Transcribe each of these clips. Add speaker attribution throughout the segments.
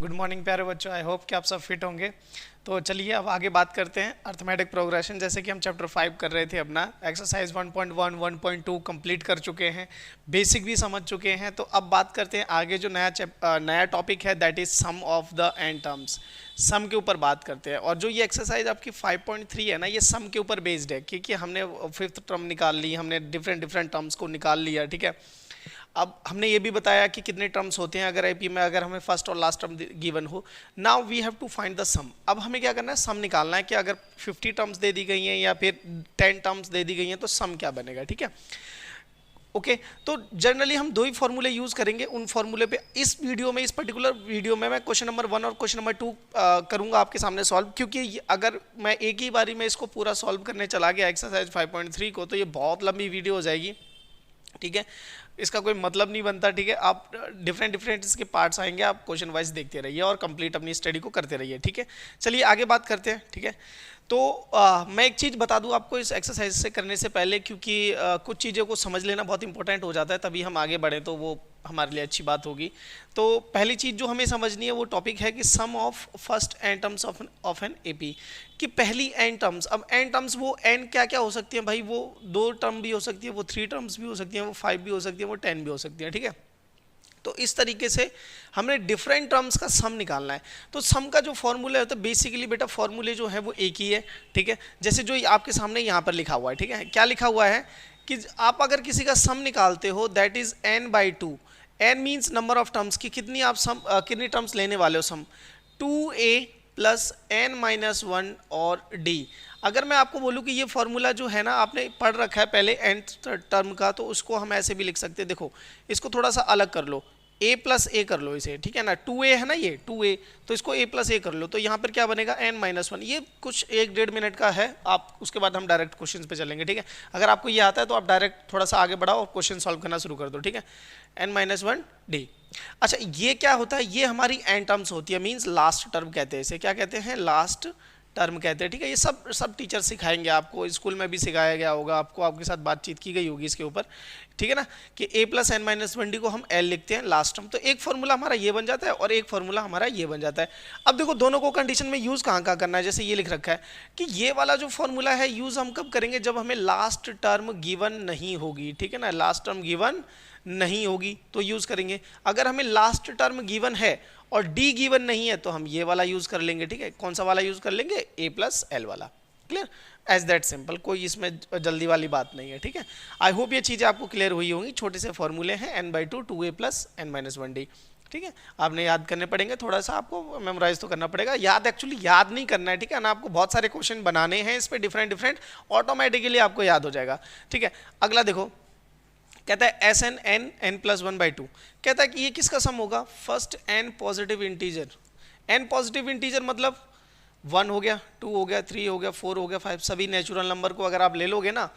Speaker 1: Good morning प्यारे बच्चों, I hope कि आप सब फिट होंगे। तो चलिए अब आगे बात करते हैं अर्थमेटिक प्रोग्रेशन। जैसे कि हम चैप्टर 5 कर रहे थे, अपना एक्सरसाइज 1.1 1.2 कंप्लीट कर चुके हैं, बेसिक भी समझ चुके हैं। तो अब बात करते हैं आगे जो नया टॉपिक है, that is sum of the end terms. Sum के ऊपर बात करते हैं। और जो ये एक्सरसाइज आपकी 5.3 है ना, ये सम के ऊपर बेस्ड है, क्योंकि हमने फिफ्थ टर्म निकाल ली, हमने डिफरेंट डिफरेंट टर्म्स को निकाल लिया, ठीक है। अब हमने ये भी बताया कि कितने टर्म्स होते हैं अगर एपी में, अगर हमें फर्स्ट और लास्ट टर्म गिवन हो। Now we have to find the sum. अब हमें क्या करना है, सम निकालना है कि अगर 50 टर्म्स दे दी गई हैं या फिर 10 टर्म्स दे दी गई हैं तो सम क्या बनेगा, ठीक है। ओके तो जनरली हम दो ही फॉर्मूले यूज करेंगे। उन फॉर्मूले पे इस वीडियो में, इस पर्टिकुलर वीडियो में मैं क्वेश्चन नंबर 1 और क्वेश्चन नंबर 2 करूंगा आपके सामने सॉल्व, क्योंकि अगर मैं एक ही बारी में इसको पूरा सॉल्व करने चला गया एक्सरसाइज 5.3 को, तो ये बहुत लंबी वीडियो हो जाएगी, ठीक है। इसका कोई मतलब नहीं बनता, ठीक है। आप डिफरेंट डिफरेंट इसके पार्ट्स आएंगे, आप क्वेश्चन वाइज देखते रहिए और कंप्लीट अपनी स्टडी को करते रहिए, ठीक है। चलिए आगे बात करते हैं, ठीक है। तो मैं एक चीज़ बता दूं आपको इस एक्सरसाइज से करने से पहले, क्योंकि कुछ चीज़ों को समझ लेना बहुत इंपॉर्टेंट हो जाता है, तभी हम आगे बढ़ें तो वो हमारे लिए अच्छी बात होगी। तो पहली चीज़ जो हमें समझनी है वो टॉपिक है कि sum of first n terms of an AP, कि पहली एन टर्म्स। अब एन टर्म्स वो एन क्या क्या हो सकती हैं भाई, वो 2 टर्म भी हो सकती है, वो 3 टर्म्स भी हो सकती हैं, वो 5 भी हो सकती है, वो 10 भी हो सकती है, ठीक है। तो इस तरीके से हमने डिफरेंट टर्म्स का सम निकालना है। तो सम का जो फॉर्मूला होता है, बेसिकली बेटा फॉर्मूले जो है वो एक ही है, ठीक है। जैसे जो आपके सामने यहाँ पर लिखा हुआ है, ठीक है। क्या लिखा हुआ है कि आप अगर किसी का सम निकालते हो, that is n/2। n means number of terms की कितनी आप सम कितनी टर्म्स लेने वाले हो सम, 2a प्लस n-1 और d। अगर मैं आपको बोलूं कि ये फॉर्मूला जो है ना, आपने पढ़ रखा है पहले nth टर्म का, तो उसको हम ऐसे भी लिख सकते हैं। देखो इसको थोड़ा सा अलग कर लो, a प्लस ए कर लो इसे, ठीक है ना। 2a है ना, ये 2a, तो इसको a प्लस ए कर लो, तो यहाँ पर क्या बनेगा n-1। ये कुछ 1-1.5 मिनट का है, आप उसके बाद हम डायरेक्ट क्वेश्चन पे चलेंगे, ठीक है। अगर आपको ये आता है तो आप डायरेक्ट थोड़ा सा आगे बढ़ाओ और क्वेश्चन सॉल्व करना शुरू कर दो, ठीक है। n-1 d। अच्छा ये क्या होता है, ये हमारी एन टर्म्स होती है, मीन्स लास्ट टर्म कहते हैं इसे, क्या कहते हैं, लास्ट टर्म कहते हैं, ठीक है। ये सब टीचर सिखाएंगे आपको, स्कूल में भी सिखाया गया होगा आपको, आपके साथ बातचीत की गई होगी इसके ऊपर, ठीक है ना, कि a प्लस n-1d को हम l लिखते हैं लास्ट टर्म। तो एक फॉर्मूला हमारा ये बन जाता है और एक फॉर्मूला हमारा ये बन जाता है। अब देखो दोनों को कंडीशन में यूज कहाँ कहाँ करना है, जैसे ये लिख रखा है कि ये वाला जो फॉर्मूला है यूज हम कब करेंगे, जब हमें लास्ट टर्म गिवन नहीं होगी, ठीक है ना। लास्ट टर्म गिवन नहीं होगी तो यूज करेंगे। अगर हमें लास्ट टर्म गिवन है और डी गिवन नहीं है तो हम ये वाला यूज कर लेंगे, ठीक है। कौन सा वाला यूज कर लेंगे, a प्लस एल वाला। क्लियर, एज दैट सिंपल, कोई इसमें जल्दी वाली बात नहीं है, ठीक है। आई होप ये चीजें आपको क्लियर हुई होंगी। छोटे से फॉर्मूले हैं, n/2 2a प्लस n-1d, ठीक है। आपने याद करने पड़ेंगे, थोड़ा सा आपको मेमोराइज तो करना पड़ेगा, याद एक्चुअली याद नहीं करना है, ठीक है ना। आपको बहुत सारे क्वेश्चन बनाने हैं इस पे डिफरेंट डिफरेंट, ऑटोमेटिकली आपको याद हो जाएगा, ठीक है। अगला देखो, कहता है S n n n plus 1/2। कहता है कि ये किसका सम होगा, first n positive integer. N positive integer मतलब 1 हो गया, 2 हो गया, 3 हो गया, 4 हो गया, 5, सभी नेचुरल नंबर को अगर आप ले लोगे ना,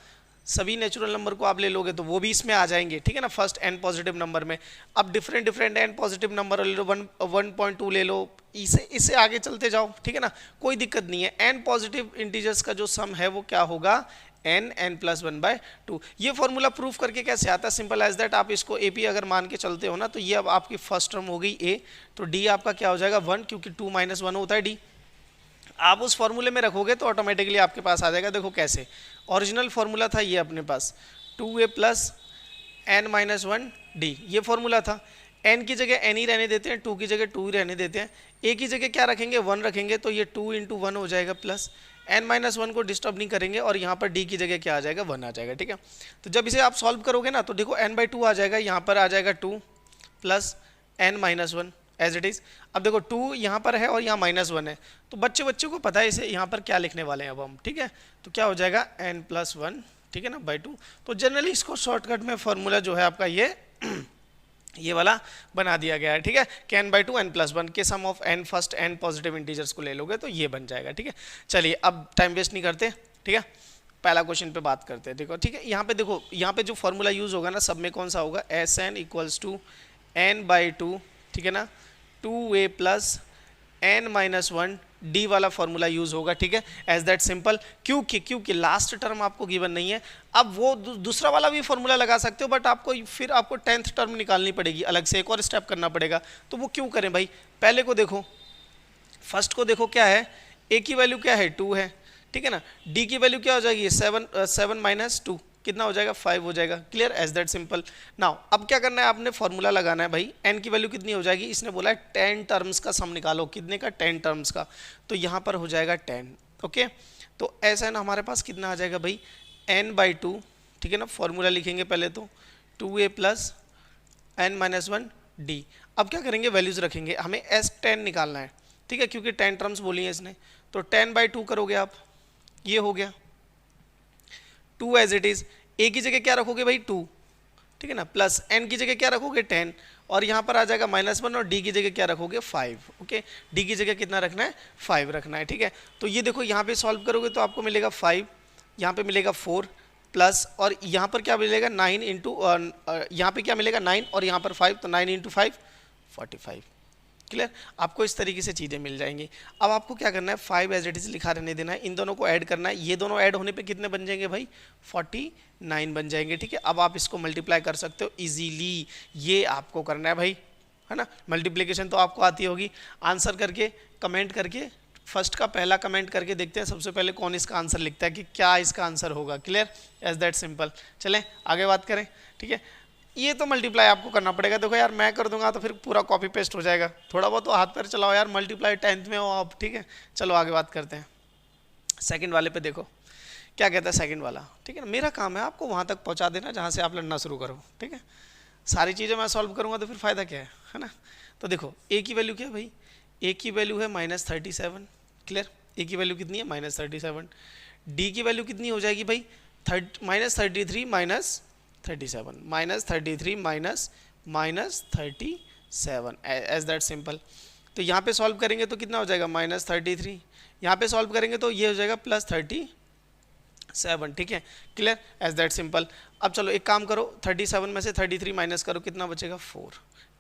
Speaker 1: सभी नेचुरल नंबर को आप ले लोगे तो वो भी इसमें आ जाएंगे, ठीक है ना, फर्स्ट एन पॉजिटिव नंबर में। अब different different n positive number ले लो, 1.2 ले लो, इससे आगे चलते जाओ, ठीक है ना, कोई दिक्कत नहीं है। एन पॉजिटिव इंटीजर्स का जो सम है वो क्या होगा, n प्लस 1/2। ये फॉर्मूला प्रूफ करके कैसे आता है, सिंपल एज दैट। आप इसको AP अगर मान के चलते हो ना, तो ये अब आपकी फर्स्ट टर्म हो गई a, तो d आपका क्या हो जाएगा 1, क्योंकि 2 - 1 होता है d। आप उस फॉर्मूले में रखोगे तो ऑटोमेटिकली आपके पास आ जाएगा। देखो कैसे, ओरिजिनल फॉर्मूला था ये अपने पास 2a प्लस n-1d, ये फॉर्मूला था। n की जगह n ही रहने देते हैं, 2 की जगह 2 ही रहने देते हैं, a की जगह क्या रखेंगे 1 रखेंगे, तो ये 2 × 1 हो जाएगा, प्लस n-1 को डिस्टर्ब नहीं करेंगे और यहाँ पर d की जगह क्या आ जाएगा 1 आ जाएगा, ठीक है। तो जब इसे आप सॉल्व करोगे ना, तो देखो n/2 आ जाएगा, यहाँ पर आ जाएगा 2 plus n-1 as it is. अब देखो 2 यहाँ पर है और यहाँ -1 है, तो बच्चे को पता है इसे यहाँ पर क्या लिखने वाले हैं अब हम, ठीक है। तो क्या हो जाएगा n+1, ठीक है ना, /2। तो जनरली इसको शॉर्टकट में फॉर्मूला जो है आपका ये वाला बना दिया गया है, ठीक है, कि n/2 n+1 के sum of n first n positive integers को ले लोगे तो ये बन जाएगा, ठीक है। चलिए अब टाइम वेस्ट नहीं करते, ठीक है, पहला क्वेश्चन पे बात करते हैं। देखो ठीक है, यहाँ पे देखो, यहाँ पे जो फॉर्मूला यूज होगा ना, सब में कौन सा होगा, Sn = n/2, ठीक है ना, 2a प्लस n-1 डी वाला फॉर्मूला यूज होगा, ठीक है, एज दैट सिंपल। क्योंकि लास्ट टर्म आपको गिवन नहीं है। अब वो दूसरा वाला भी फॉर्मूला लगा सकते हो, बट आपको फिर आपको 10th टर्म निकालनी पड़ेगी, अलग से एक और स्टेप करना पड़ेगा। तो वो क्यों करें भाई, पहले को देखो, फर्स्ट को देखो क्या है, ए की वैल्यू क्या है 2 है, ठीक है ना, डी की वैल्यू क्या हो जाएगी 7 माइनस 2 कितना हो जाएगा 5 हो जाएगा, clear, as that simple. Now अब क्या करना है, आपने फॉर्मूला लगाना है भाई, एन की वैल्यू कितनी हो जाएगी, इसने बोला है 10 टर्म्स का सम निकालो, कितने का 10 टर्म्स का, तो यहाँ पर हो जाएगा 10, ओके। तो ऐसा है ना, हमारे पास कितना आ जाएगा भाई n/2, ठीक है ना, फॉर्मूला लिखेंगे पहले तो 2a प्लस n-1 d। अब क्या करेंगे, वैल्यूज रखेंगे, हमें S10 निकालना है, ठीक है, क्योंकि 10 टर्म्स बोली है इसने, तो 10/2 करोगे आप, ये हो गया 2 एज इट इज, ए की जगह क्या रखोगे भाई 2, ठीक है ना, प्लस एन की जगह क्या रखोगे 10, और यहाँ पर आ जाएगा -1, और डी की जगह क्या रखोगे 5, ओके, डी की जगह कितना रखना है 5 रखना है, ठीक है। तो ये देखो यहाँ पे सॉल्व करोगे तो आपको मिलेगा 5, यहाँ पे मिलेगा 4 प्लस, और यहाँ पर क्या मिलेगा 9 इंटू, यहाँ पे क्या मिलेगा 9 और यहाँ पर 5, तो 9 इंटू 5 45, क्लियर, आपको इस तरीके से चीज़ें मिल जाएंगी। अब आपको क्या करना है, 5 एज इट इज लिखा रहने देना है, इन दोनों को ऐड करना है, ये दोनों ऐड होने पे कितने बन जाएंगे भाई 49 बन जाएंगे, ठीक है। अब आप इसको मल्टीप्लाई कर सकते हो इजीली, ये आपको करना है भाई, है ना, मल्टीप्लिकेशन तो आपको आती होगी। आंसर करके कमेंट करके, फर्स्ट का पहला कमेंट करके देखते हैं सबसे पहले कौन इसका आंसर लिखता है कि क्या इसका आंसर होगा, क्लियर, एज दैट सिंपल। चलें आगे बात करें, ठीक है। ये तो मल्टीप्लाई आपको करना पड़ेगा, देखो यार मैं कर दूंगा तो फिर पूरा कॉपी पेस्ट हो जाएगा, थोड़ा बहुत तो हाथ पैर चलाओ यार, मल्टीप्लाई 10th में हो आप, ठीक है। चलो आगे बात करते हैं, सेकंड वाले पे देखो क्या कहता है सेकंड वाला, ठीक है ना। मेरा काम है आपको वहाँ तक पहुँचा देना जहाँ से आप लड़ना शुरू करो, ठीक है। सारी चीज़ें मैं सॉल्व करूँगा तो फिर फ़ायदा क्या है ना। तो देखो ए की वैल्यू क्या है भाई, ए की वैल्यू है -37, क्लियर, ए की वैल्यू कितनी है -37, डी की वैल्यू कितनी हो जाएगी भाई -33 -37 एज दैट सिंपल। तो यहाँ पे सॉल्व करेंगे तो कितना हो जाएगा -33, यहाँ पे सॉल्व करेंगे तो ये हो जाएगा +37, ठीक है, क्लियर, एज दैट सिंपल। अब चलो एक काम करो, 37 में से 33 माइनस करो, कितना बचेगा 4,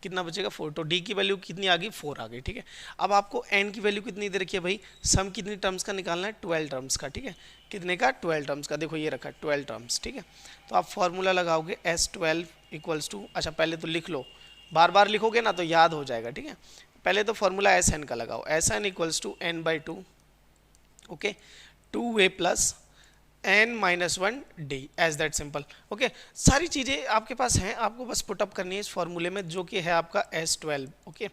Speaker 1: कितना बचेगा 4, तो डी की वैल्यू कितनी आ गई 4 आ गई, ठीक है। अब आपको एन की वैल्यू कितनी दे रखी है भाई, सम कितनी टर्म्स का निकालना है 12 टर्म्स का, ठीक है, कितने का 12 टर्म्स का, देखो ये रखा 12 टर्म्स, ठीक है। तो आप फॉर्मूला लगाओगे S12 इक्वल्स टू, अच्छा पहले तो लिख लो, बार बार लिखोगे ना तो याद हो जाएगा, ठीक है। पहले तो फॉर्मूला SN का लगाओ, SN equals to n/2, okay, 2a plus n-1 d as that simple, okay. सारी चीज़ें आपके पास हैं, आपको बस पुटअप करनी है इस फॉर्मूले में जो कि है आपका S12, ओके।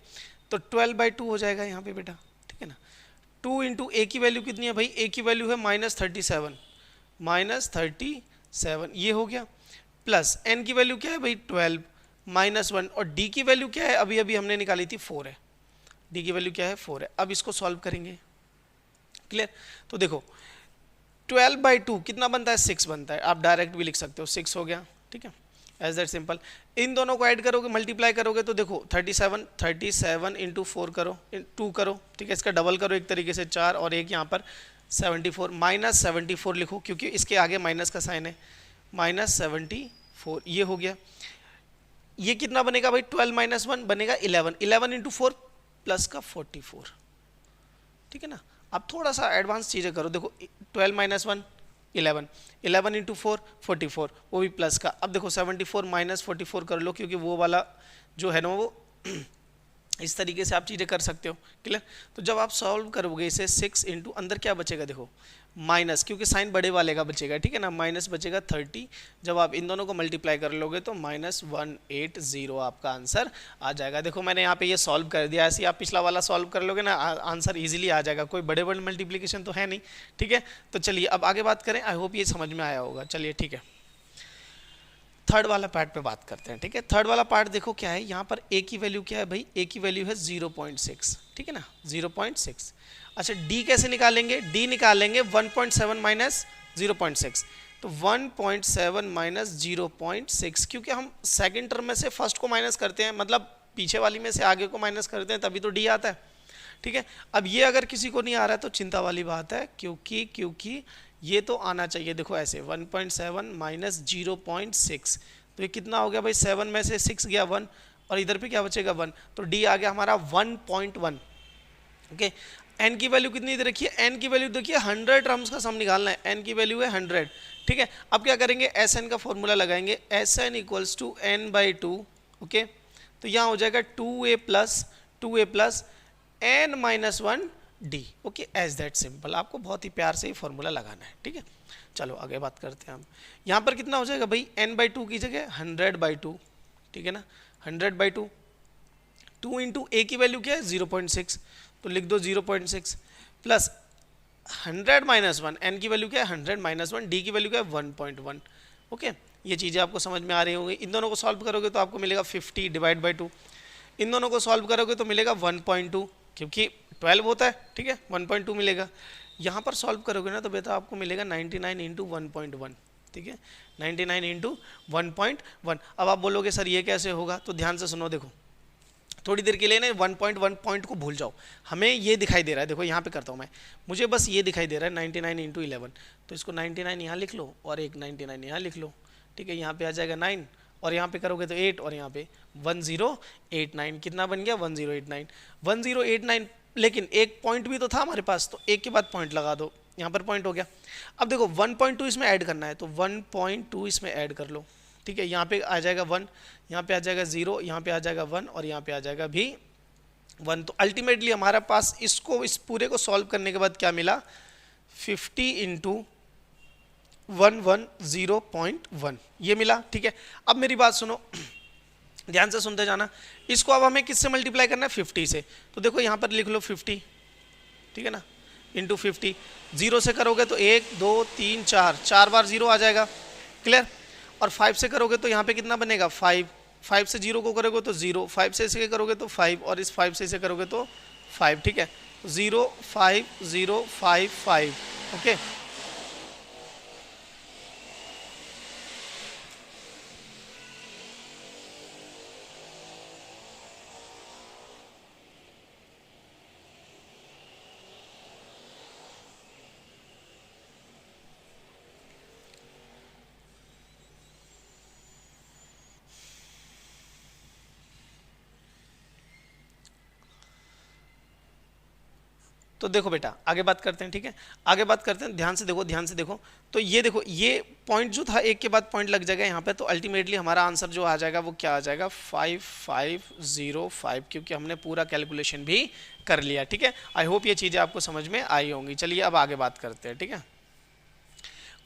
Speaker 1: तो 12/2 हो जाएगा यहाँ पे बेटा, ठीक है ना। 2 इंटू ए की वैल्यू कितनी है भाई, ए की वैल्यू है -37, ये हो गया, प्लस एन की वैल्यू क्या है भाई 12 -1, और डी की वैल्यू क्या है, अभी अभी हमने निकाली थी 4 है, डी की वैल्यू क्या है 4 है। अब इसको सॉल्व करेंगे, क्लियर। तो देखो 12/2 कितना बनता है 6 बनता है, आप डायरेक्ट भी लिख सकते हो 6 हो गया, ठीक है, एज दैट सिंपल। इन दोनों को ऐड करोगे मल्टीप्लाई करोगे तो देखो 37 इंटू 4 करो 2 करो, ठीक है, इसका डबल करो एक तरीके से 4, और एक यहाँ पर 74 -74 लिखो क्योंकि इसके आगे माइनस का साइन है, -74 ये हो गया। ये कितना बनेगा भाई 12 - 1 बनेगा 11 इंटू 4 प्लस का 44, ठीक है ना। अब थोड़ा सा एडवांस चीज़ें करो, देखो 12 - 1 11 इंटू 4 44, वो भी प्लस का। अब देखो 74 - 44 कर लो क्योंकि वो वाला जो है ना वो इस तरीके से आप चीज़ें कर सकते हो, क्लियर। तो जब आप सॉल्व करोगे इसे 6 इंटू अंदर क्या बचेगा देखो माइनस, क्योंकि साइन बड़े वाले का बचेगा, ठीक है ना, माइनस बचेगा 30। जब आप इन दोनों को मल्टीप्लाई कर लोगे तो -180 आपका आंसर आ जाएगा। देखो मैंने यहाँ पे ये सॉल्व कर दिया, ऐसे ही आप पिछला वाला सॉल्व कर लोगे ना आंसर इजीली आ जाएगा, कोई बड़े बड़े मल्टीप्लिकेशन तो है नहीं, ठीक है। तो चलिए अब आगे बात करें, आई होप ये समझ में आया होगा। चलिए ठीक है, थर्ड वाला पार्ट पे बात करते हैं, ठीक है। थर्ड वाला पार्ट देखो क्या है, यहाँ पर ए की वैल्यू क्या है भाई, ए की वैल्यू है 0.6, ठीक है ना, 0.6। अच्छा डी कैसे निकालेंगे, डी निकालेंगे 1.7 माइनस 0.6, तो 1.7 माइनस 0.6, क्योंकि हम सेकंड टर्म में से फर्स्ट को माइनस करते हैं, मतलब पीछे वाली में से आगे को माइनस करते हैं तभी तो डी आता है, ठीक है। अब ये अगर किसी को नहीं आ रहा है तो चिंता वाली बात है, क्योंकि ये तो आना चाहिए। देखो ऐसे 1.7 माइनस 0.6, तो ये कितना हो गया भाई, 7 में से 6 गया 1, और इधर पे क्या बचेगा 1, तो डी आ गया हमारा 1.1, ओके। एन की वैल्यू कितनी दे रखी है, एन की वैल्यू देखिए 100 टर्म्स का सम निकालना है, एन की वैल्यू है 100, ठीक है। अब क्या करेंगे, एस एन का फॉर्मूला लगाएंगे, S n equals to n by two, okay. तो यहाँ हो जाएगा 2a plus n minus one d, okay, as that simple. आपको बहुत ही प्यार से ही फॉर्मूला लगाना है, ठीक है। चलो आगे बात करते हैं हम। यहाँ पर कितना हो जाएगा भाई, एन बाई टू की जगह 100/2, ठीक है ना, 100/2, 2 इंटू ए की वैल्यू क्या है 0.6, तो लिख दो 0.6 प्लस 100 माइनस वन, एन की वैल्यू क्या है 100 माइनस वन, डी की वैल्यू क्या है 1.1, ओके। ये चीज़ें आपको समझ में आ रही होंगी। इन दोनों को सॉल्व करोगे तो आपको मिलेगा 50 डिवाइड बाई 2, इन दोनों को सॉल्व करोगे तो मिलेगा 1.2, क्योंकि 12 होता है, ठीक है, 1.2 मिलेगा। यहाँ पर सॉल्व करोगे ना तो बेटा आपको मिलेगा 99 इंटू 1.1, ठीक है, 99 इंटू 1.1। अब आप बोलोगे सर ये कैसे होगा, तो ध्यान से सुनो, देखो थोड़ी देर के लिए ना 1.1 पॉइंट को भूल जाओ, हमें ये दिखाई दे रहा है, देखो यहाँ पे करता हूँ मैं, मुझे बस ये दिखाई दे रहा है 99 इंटू 11, तो इसको 99 यहाँ लिख लो और एक 99 यहाँ लिख लो, ठीक है। यहाँ पे आ जाएगा 9 और यहाँ पे करोगे तो 8 और यहाँ पे 1089, कितना बन गया 1089, 1089। लेकिन एक पॉइंट भी तो था हमारे पास, तो एक के बाद पॉइंट लगा दो, यहाँ पर पॉइंट हो गया। अब देखो 1.2 इसमें ऐड करना है, तो 1.2 इसमें ऐड कर लो, ठीक है। यहाँ पे आ जाएगा 1, यहाँ पे आ जाएगा 0, यहाँ पे आ जाएगा 1 और यहाँ पे आ जाएगा भी 1। तो अल्टीमेटली हमारे पास इसको, इस पूरे को सॉल्व करने के बाद क्या मिला, 50 इंटू 110.1 ये मिला, ठीक है। अब मेरी बात सुनो, ध्यान से सुनते जाना, इसको अब हमें किससे मल्टीप्लाई करना है 50 से, तो देखो यहाँ पर लिख लो 50, ठीक है ना, इंटू 50, 0 से करोगे तो 1 2 3 4, 4 बार 0 आ जाएगा, क्लियर। और 5 से करोगे तो यहाँ पे कितना बनेगा 5, 5 से 0 को करोगे तो 0, 5 से इसे करोगे तो 5 और इस 5 से इसे करोगे तो 5, ठीक है, 0 5 0 5 5, ओके। तो देखो बेटा आगे बात करते हैं, ठीक है, आगे बात करते हैं, ध्यान से देखो, ध्यान से देखो। तो ये देखो, ये पॉइंट जो था एक के बाद पॉइंट लग जाएगा यहाँ पे, तो अल्टीमेटली हमारा आंसर जो आ जाएगा वो क्या आ जाएगा 5505, क्योंकि हमने पूरा कैलकुलेशन भी कर लिया, ठीक है। आई होप ये चीज़ें आपको समझ में आई होंगी। चलिए अब आगे बात करते हैं, ठीक है,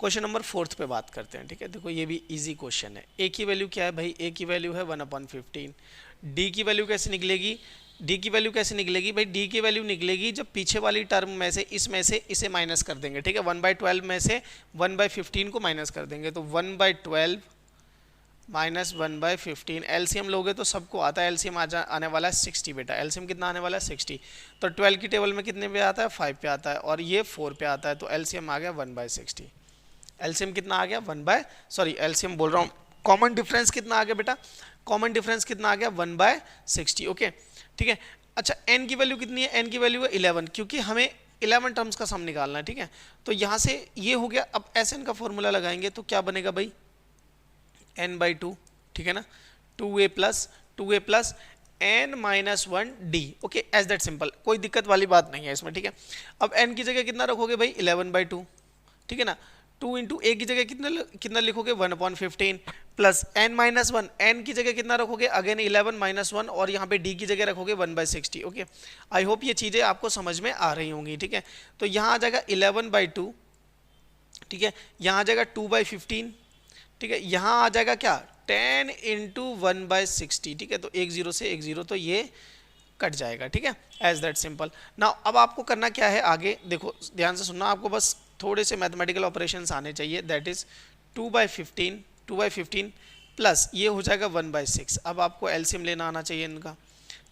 Speaker 1: क्वेश्चन नंबर 4 पे बात करते हैं, ठीक है। देखो ये भी इजी क्वेश्चन है। ए की वैल्यू क्या है भाई, ए की वैल्यू है 1/15, डी की वैल्यू कैसे निकलेगी, डी की वैल्यू कैसे निकलेगी भाई, डी की वैल्यू निकलेगी जब पीछे वाली टर्म में से, इसमें से इसे माइनस कर देंगे, ठीक है, 1/12 में से 1/15 को माइनस कर देंगे, तो 1/12 माइनस 1/15, एलसीएम लोगे तो सबको आता है, एलसीएम आने वाला है 60 बेटा, एलसीएम कितना आने वाला है 60, तो 12 की टेबल में कितने पे आता है 5 पे आता है और ये 4 पे आता है, तो एलसीएम आ गया 1/60। एलसीएम कितना आ गया एलसीएम बोल रहा हूँ, कॉमन डिफरेंस कितना आ गया बेटा, कॉमन डिफरेंस कितना आ गया 1/60, ओके, ठीक है। अच्छा एन की वैल्यू कितनी है, एन की वैल्यू है 11, क्योंकि हमें 11 टर्म्स का सम निकालना है, ठीक है। तो यहाँ से ये हो गया। अब एस एन का फॉर्मूला लगाएंगे तो क्या बनेगा भाई, n/2, ठीक है ना, 2a plus n minus 1 d, okay, as that simple, कोई दिक्कत वाली बात नहीं है इसमें, ठीक है। अब n की जगह कितना रखोगे भाई 11/2, ठीक है ना, 2 इंटू ए की जगह कितना लिखोगे 1/15 प्लस n माइनस 1, एन की जगह कितना रखोगे अगेन 11 माइनस 1 और यहाँ पे डी की जगह रखोगे 1/60, ओके। आई होप ये चीज़ें आपको समझ में आ रही होंगी, ठीक है। तो यहाँ आ जाएगा 11/2, ठीक है, यहाँ आ जाएगा 2/15, ठीक है, यहाँ आ जाएगा क्या 10 इंटू 1/60, ठीक है, तो 1 0 से 1 0, तो ये कट जाएगा, ठीक है, एज दैट सिंपल। नाउ अब आपको करना क्या है आगे, देखो ध्यान से सुनना, आपको बस थोड़े से मैथमेटिकल ऑपरेशंस आने चाहिए, दैट इज 2/15 प्लस ये हो जाएगा 1/6। अब आपको एलसीएम लेना आना चाहिए इनका,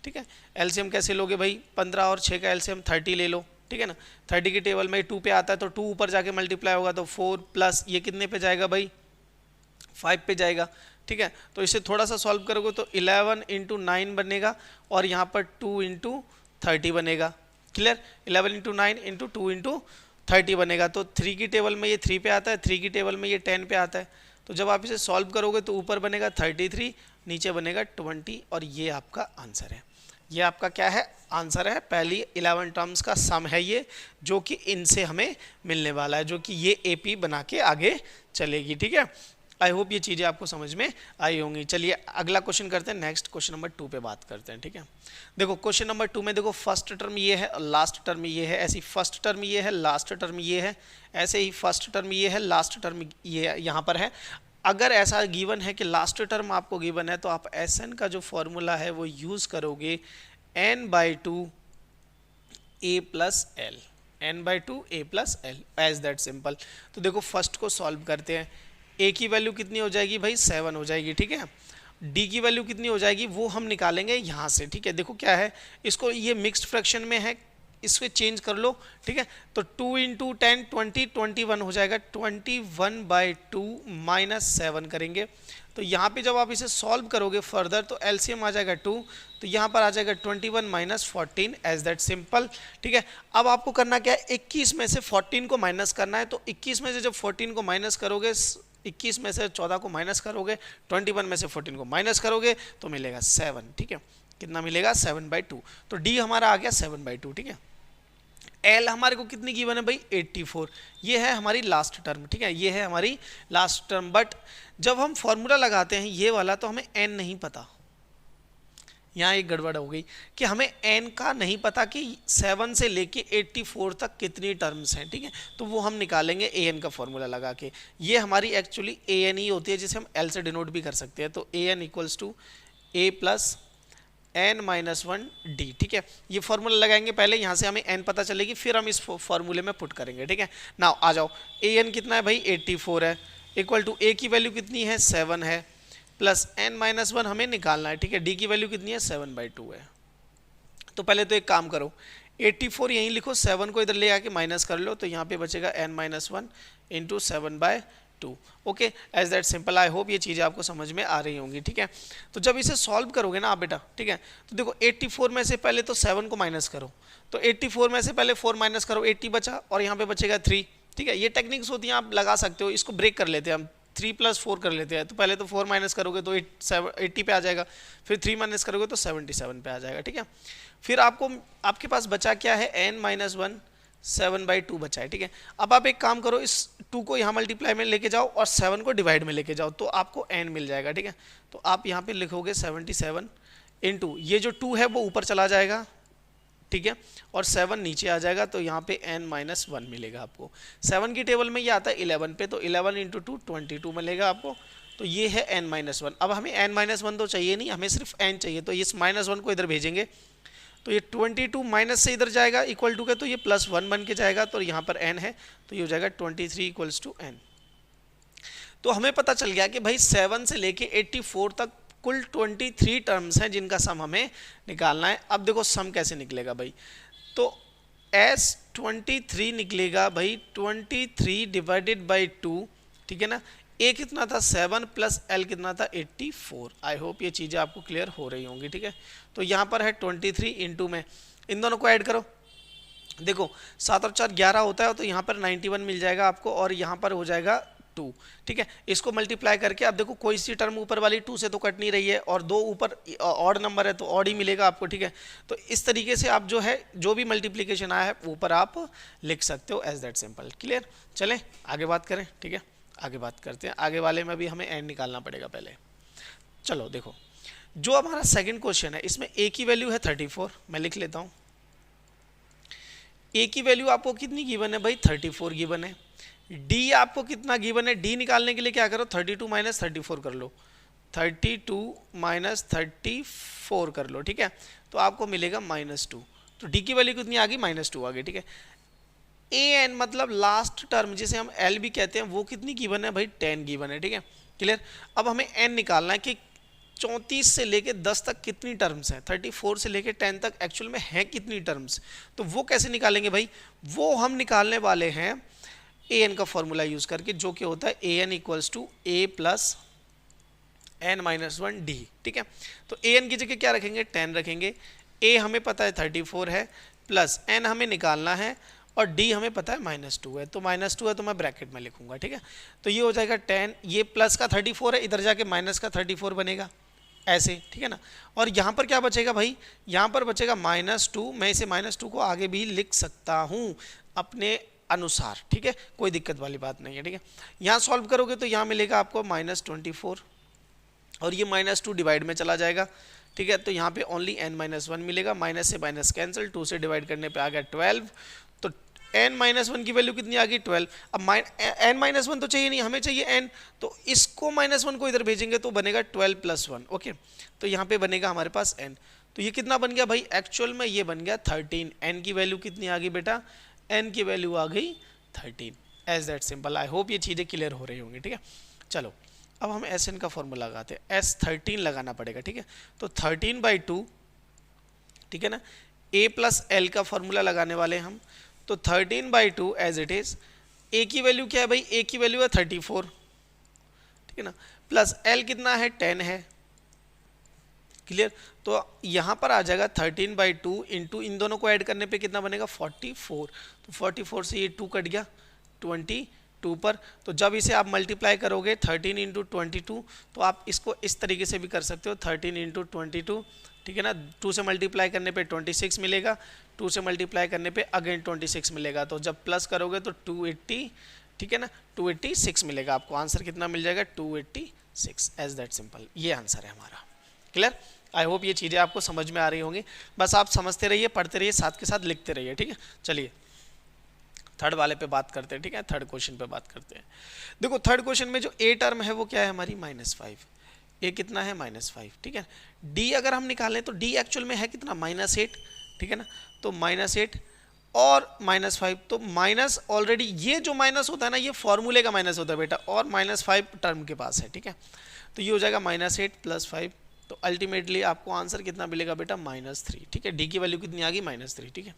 Speaker 1: ठीक है। एलसीएम कैसे लोगे भाई, 15 और 6 का एलसीएम 30 ले लो, ठीक है ना, 30 की टेबल में 2 पे आता है तो 2 ऊपर जाके मल्टीप्लाई होगा, तो 4 प्लस ये कितने पे जाएगा भाई 5 पे जाएगा, ठीक है। तो इसे थोड़ा सा सॉल्व करोगे तो 11 इंटू 9 बनेगा और यहाँ पर 2 इंटू 30 बनेगा, क्लियर, 11 इंटू 9 इंटू 2 इंटू 30 बनेगा। तो 3 की टेबल में ये 3 पे आता है, 3 की टेबल में ये 10 पे आता है, तो जब आप इसे सॉल्व करोगे तो ऊपर बनेगा 33, नीचे बनेगा 20 और ये आपका आंसर है, ये आपका क्या है, आंसर है। पहली 11 टर्म्स का सम है ये, जो कि इनसे हमें मिलने वाला है, जो कि ये AP बना के आगे चलेगी। ठीक है, आई होप ये चीज़ें आपको समझ में आई होंगी। चलिए अगला क्वेश्चन करते हैं, नेक्स्ट क्वेश्चन नंबर 2 पे बात करते हैं। ठीक है, देखो क्वेश्चन नंबर 2 में देखो फर्स्ट टर्म ये है और लास्ट टर्म ये है, ऐसी फर्स्ट टर्म ये है, लास्ट टर्म ये है, ऐसे ही फर्स्ट टर्म ये है, लास्ट टर्म ये यहाँ पर है। अगर ऐसा गिवन है कि लास्ट टर्म आपको गिवन है, तो आप Sn का जो फॉर्मूला है वो यूज़ करोगे n/2 a plus l, n/2 a plus l, as that simple. तो देखो फर्स्ट को सॉल्व करते हैं। a की वैल्यू कितनी हो जाएगी भाई, 7 हो जाएगी। ठीक है, d की वैल्यू कितनी हो जाएगी वो हम निकालेंगे यहाँ से। ठीक है, देखो क्या है, इसको ये मिक्स्ड फ्रैक्शन में है, इसको चेंज कर लो। ठीक है, तो 2 × 10 20 21 हो जाएगा, 21/2 -7 करेंगे। तो यहाँ पे जब आप इसे सॉल्व करोगे फर्दर तो एलसीएम आ जाएगा 2, तो यहाँ पर आ जाएगा 21 - 14, एज दैट सिंपल। ठीक है, अब आपको करना क्या है, 21 में से 14 को माइनस करना है। तो 21 में से जब 14 को माइनस करोगे, 21 में से 14 को माइनस करोगे, 21 में से 14 को माइनस करोगे तो मिलेगा 7। ठीक है, कितना मिलेगा, 7/2। तो डी हमारा आ गया 7/2। ठीक है, एल हमारे को कितनी गिवन है भाई, 84। ये है हमारी लास्ट टर्म। ठीक है, ये है हमारी लास्ट टर्म। बट जब हम फॉर्मूला लगाते हैं ये वाला, तो हमें एन नहीं पता। यहाँ एक गड़बड़ हो गई कि हमें एन का नहीं पता कि 7 से लेके 84 तक कितनी टर्म्स हैं। ठीक है, तो वो हम निकालेंगे ए एन का फॉर्मूला लगा के। ये हमारी एक्चुअली ए एन ही होती है, जिसे हम एल से डिनोट भी कर सकते हैं। तो a n equals to a plus n-1 d। ठीक है, ये फॉर्मूला लगाएंगे पहले, यहाँ से हमें n पता चलेगी, फिर हम इस फॉर्मूले में पुट करेंगे। ठीक है, नाउ आ जाओ, an कितना है भाई, 84 है, इक्वल टू a की वैल्यू कितनी है, 7 है, प्लस n-1 हमें निकालना है। ठीक है, d की वैल्यू कितनी है, 7/2 है। तो पहले तो एक काम करो, 84 यहीं लिखो, 7 को इधर ले आके माइनस कर लो, तो यहाँ पे बचेगा n-1 into 7/2। Okay, as that simple. I hope ये चीज़ें आपको समझ में आ रही होंगी। ठीक है, तो जब इसे सॉल्व करोगे ना आप बेटा, ठीक है, तो देखो 84 में से पहले तो 7 को माइनस करो, तो 84 में से पहले 4 माइनस करो, 80 बचा और यहाँ पे बचेगा 3। ठीक है, ये टेक्निक्स होती हैं, आप लगा सकते हो। इसको ब्रेक कर लेते हैं हम, 3 + 4 कर लेते हैं। तो पहले तो 4 माइनस करोगे तो 80 पे आ जाएगा, फिर 3 माइनस करोगे तो 77 पे आ जाएगा। ठीक है, फिर आपके पास बचा क्या है, n-1 7/2 बचा है। ठीक है, अब आप एक काम करो, इस 2 को यहाँ मल्टीप्लाई में लेके जाओ और 7 को डिवाइड में लेके जाओ, तो आपको n मिल जाएगा। ठीक है, तो आप यहाँ पे लिखोगे 77 इंटू ये जो 2 है वो ऊपर चला जाएगा। ठीक है, और 7 नीचे आ जाएगा, तो यहाँ पे n-1 मिलेगा आपको। 7 की टेबल में ये आता है 11 पे, तो 11 × 2 22 मिलेगा आपको। तो ये है n-1। अब हमें n-1 तो चाहिए नहीं, हमें सिर्फ n चाहिए, तो इस -1 को इधर भेजेंगे, तो ये 22 माइनस से इधर जाएगा इक्वल टू के, तो ये +1 बन के जाएगा, तो यहाँ पर n है, तो ये हो जाएगा 23 = n। तो हमें पता चल गया कि भाई 7 से लेके 84 तक कुल 23 टर्म्स हैं जिनका सम हमें निकालना है। अब देखो सम कैसे निकलेगा भाई, तो S23 निकलेगा भाई 23 डिवाइडेड बाई 2। ठीक है ना, ए कितना था, 7 प्लस एल कितना था, 84। आई होप ये चीज़ें आपको क्लियर हो रही होंगी। ठीक है, तो यहाँ पर है 23 इंटू में इन दोनों को ऐड करो, देखो 7 और 4 11 होता है, तो यहाँ पर 91 मिल जाएगा आपको, और यहाँ पर हो जाएगा 2। ठीक है, इसको मल्टीप्लाई करके अब देखो कोई सी टर्म ऊपर वाली 2 से तो कट नहीं रही है, और 2 ऊपर ऑड नंबर है तो ऑड ही मिलेगा आपको। ठीक है, तो इस तरीके से आप जो है जो भी मल्टीप्लीकेशन आया है ऊपर आप लिख सकते हो, एज दैट सिंपल। क्लियर, चलें आगे बात करें। ठीक है, आगे बात करते हैं, आगे वाले में भी हमें एंड निकालना पड़ेगा पहले। चलो देखो, जो हमारा सेकंड क्वेश्चन है इसमें ए की वैल्यू है 34, मैं लिख लेता हूँ। ए की वैल्यू आपको कितनी गिवन है भाई, 34 गिवन है। डी आपको कितना गिवन है, डी निकालने के लिए क्या करो, 32 - 34 कर लो, 32 - 34 कर लो। ठीक है, तो आपको मिलेगा -2। तो डी की वैल्यू कितनी आ गई, -2 आ गई। ठीक है, ए एन मतलब लास्ट टर्म जिसे हम एल भी कहते हैं, वो कितनी गिवन है भाई, 10 गिवन है। ठीक है, क्लियर। अब हमें एन निकालना है कि 34 से लेके 10 तक कितनी टर्म्स हैं, 34 से लेके 10 तक एक्चुअल में है कितनी टर्म्स। तो वो कैसे निकालेंगे भाई, वो हम निकालने वाले हैं ए एन का फॉर्मूला यूज करके, जो कि होता है a n equals to a plus n-1 d. ठीक है, तो ए एन की जगह क्या रखेंगे, 10 रखेंगे। ए हमें पता है 34 है, प्लस एन हमें निकालना है, और डी हमें पता है -2 है, तो -2 है तो मैं ब्रैकेट में लिखूंगा। ठीक है, तो ये हो जाएगा 10, ये प्लस का 34 है, इधर जाके माइनस का 34 बनेगा, ऐसे, ठीक है ना। और यहाँ पर क्या बचेगा भाई, यहाँ पर बचेगा -2, मैं इसे -2 को आगे भी लिख सकता हूँ अपने अनुसार, ठीक है, कोई दिक्कत वाली बात नहीं है, ठीक है। यहाँ सॉल्व करोगे तो यहाँ मिलेगा आपको -24 और ये -2 डिवाइड में चला जाएगा, ठीक है। तो यहाँ पे ओनली n-1 मिलेगा, माइनस से माइनस कैंसिल, 2 से डिवाइड करने पे आ गया 12, तो n-1 की वैल्यू कितनी आ गई 12। अब n-1 तो चाहिए नहीं, हमें चाहिए n, तो इसको -1 को इधर भेजेंगे तो बनेगा 12 + 1, ओके। तो यहाँ पे बनेगा हमारे पास n, तो ये कितना बन गया भाई, एक्चुअल में ये बन गया 13। n की वैल्यू कितनी आ गई बेटा, n की वैल्यू आ गई 13, as that simple. I hope ये चीज़ें क्लियर हो रही होंगी, ठीक है। चलो अब हम Sn का फॉर्मूला लगाते हैं, S13 लगाना पड़ेगा, ठीक है। तो 13/2, ठीक है ना, A + L का फॉर्मूला लगाने वाले हम, तो 13/2 एज इट इज, A की वैल्यू क्या है भाई, A की वैल्यू है 34, ठीक है ना, प्लस L कितना है 10 है, क्लियर। तो यहाँ पर आ जाएगा 13/2 इंटू इन दोनों को ऐड करने पे कितना बनेगा 44, तो 44 से ये 2 कट गया 22 पर। तो जब इसे आप मल्टीप्लाई करोगे 13 × 22, तो आप इसको इस तरीके से भी कर सकते हो, 13 × 22, ठीक है ना। 2 से मल्टीप्लाई करने पे 26 मिलेगा, 2 से मल्टीप्लाई करने पे अगेन 26 मिलेगा, तो जब प्लस करोगे तो 280, ठीक है ना, 286 मिलेगा आपको। आंसर कितना मिल जाएगा 286, एज दैट सिंपल। ये आंसर है हमारा, क्लियर। आई होप ये चीज़ें आपको समझ में आ रही होंगी, बस आप समझते रहिए, पढ़ते रहिए, साथ के साथ लिखते रहिए, ठीक है। चलिए थर्ड वाले पे बात करते हैं, ठीक है, थर्ड क्वेश्चन पे बात करते हैं। देखो थर्ड क्वेश्चन में जो ए टर्म है वो क्या है हमारी -5, ए कितना है -5, ठीक है। डी अगर हम निकालें तो डी एक्चुअल में है कितना -8, ठीक है ना, तो -8 और -5, तो माइनस ऑलरेडी ये जो माइनस होता है ना ये फॉर्मूले का माइनस होता है बेटा, और -5 टर्म के पास है, ठीक है। तो ये हो जाएगा -8 + 5, तो अल्टीमेटली आपको आंसर कितना मिलेगा बेटा -3, ठीक है। डी की वैल्यू कितनी आ गई -3, ठीक है।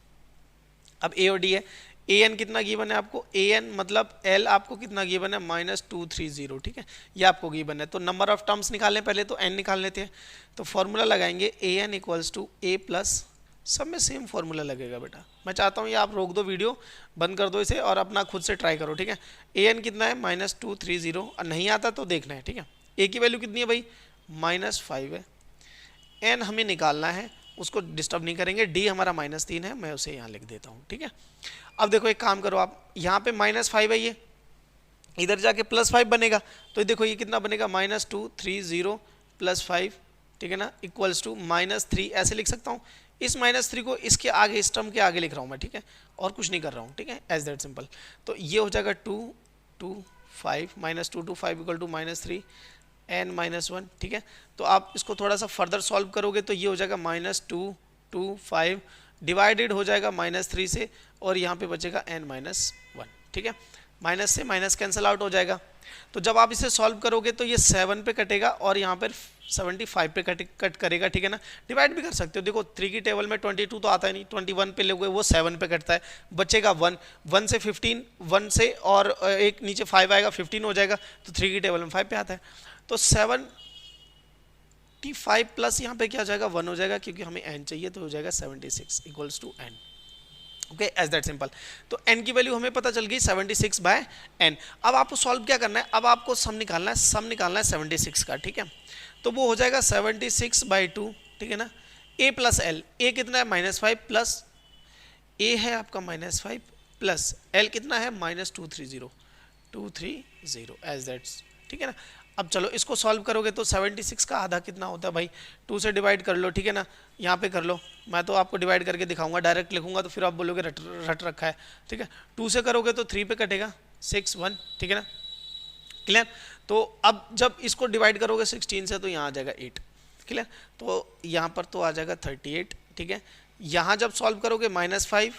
Speaker 1: अब ए और डी है, ए एन कितना गिवन है आपको, ए एन मतलब एल आपको कितना गिवन है -230, ठीक है, ये आपको गिवन है। तो नंबर ऑफ टर्म्स निकालें पहले, तो एन निकाल लेते हैं, तो फॉर्मूला लगाएंगे ए एन = ए प्लस, सब में सेम फॉर्मूला लगेगा बेटा। मैं चाहता हूँ ये आप रोक दो वीडियो, बंद कर दो इसे और अपना खुद से ट्राई करो, ठीक है। ए एन कितना है -230, और नहीं आता तो देखना है, ठीक है। ए की वैल्यू कितनी है भाई -5 है, एन हमें निकालना है, उसको डिस्टर्ब नहीं करेंगे। डी हमारा -3 है, मैं उसे यहाँ लिख देता हूँ, ठीक है। अब देखो एक काम करो आप, यहाँ पे -5 है, ये इधर जाके +5 बनेगा, तो देखो ये कितना बनेगा -230 + 5, ठीक है ना, = -3, ऐसे लिख सकता हूँ। इस -3 को इसके आगे, इस टर्म के आगे लिख रहा हूँ मैं, ठीक है, और कुछ नहीं कर रहा हूँ, ठीक है, एज दैट सिंपल। तो ये हो जाएगा 2 2 5 -2 to 5 = -3 n-1, ठीक है। तो आप इसको थोड़ा सा फर्दर सॉल्व करोगे तो ये हो जाएगा -2 2 5 डिवाइडेड हो जाएगा -3 से, और यहाँ पे बचेगा n-1, ठीक है। माइनस से माइनस कैंसिल आउट हो जाएगा। तो जब आप इसे सॉल्व करोगे तो ये 7 पे कटेगा और यहाँ पर 75 पे कट करेगा, ठीक है ना। डिवाइड भी कर सकते हो, देखो 3 की टेबल में 22 तो आता ही नहीं, 21 पे लोगे वो 7 पे कटता है, बचेगा 1, 1 से 15, 1 से और एक नीचे 5 आएगा, 15 हो जाएगा, तो 3 की टेबल में 5 पे आता है। तो 75 प्लस यहाँ पे क्या हो जाएगा 1 हो जाएगा, क्योंकि हमें n चाहिए, तो हो जाएगा 76 = n, okay, as that simple. तो n की वैल्यू हमें पता चल गई 76/n। अब आपको सॉल्व क्या करना है, अब आपको सम निकालना है, 76 का, ठीक है। तो वो हो जाएगा 76/2, ठीक है ना। a + l, a कितना है -5 प्लस a है आपका -5 प्लस l कितना है -230 एज दैट्स, ठीक है ना। अब चलो इसको सॉल्व करोगे तो 76 का आधा कितना होता है भाई, 2 से डिवाइड कर लो, ठीक है ना, यहाँ पे कर लो, मैं तो आपको डिवाइड करके दिखाऊंगा, डायरेक्ट लिखूंगा तो फिर आप बोलोगे रट रखा है, ठीक है। 2 से करोगे तो 3 पे कटेगा 6 1, ठीक है ना, क्लियर। तो अब जब इसको डिवाइड करोगे 16 से तो यहाँ आ जाएगा 8, क्लियर। तो यहाँ पर तो आ जाएगा 38, ठीक है। यहाँ जब सॉल्व करोगे -5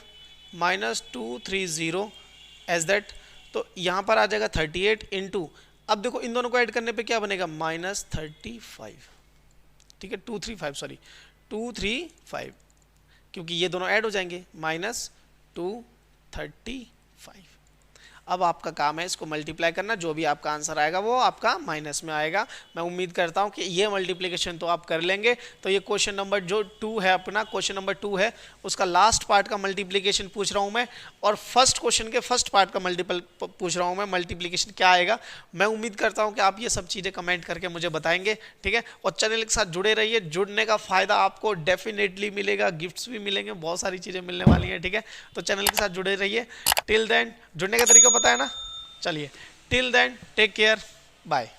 Speaker 1: -230 एज दैट, तो यहाँ पर आ जाएगा 38 इंटू, अब देखो इन दोनों को ऐड करने पे क्या बनेगा -35, ठीक है, 235, क्योंकि ये दोनों ऐड हो जाएंगे -235। अब आपका काम है इसको मल्टीप्लाई करना, जो भी आपका आंसर आएगा वो आपका माइनस में आएगा। मैं उम्मीद करता हूँ कि ये मल्टीप्लिकेशन तो आप कर लेंगे। तो ये क्वेश्चन नंबर जो 2 है अपना, क्वेश्चन नंबर 2 है, उसका लास्ट पार्ट का मल्टीप्लिकेशन पूछ रहा हूँ मैं, और फर्स्ट क्वेश्चन के फर्स्ट पार्ट का मल्टीपल पूछ रहा हूँ मैं, मल्टीप्लिकेशन क्या आएगा। मैं उम्मीद करता हूँ कि आप ये सब चीज़ें कमेंट करके मुझे बताएंगे, ठीक है। और चैनल के साथ जुड़े रहिए, जुड़ने का फ़ायदा आपको डेफिनेटली मिलेगा, गिफ्ट्स भी मिलेंगे, बहुत सारी चीज़ें मिलने वाली हैं, ठीक है। तो चैनल के साथ जुड़े रहिए। टिल देन, जुड़ने का तरीका पता है ना, चलिए till then take care, bye.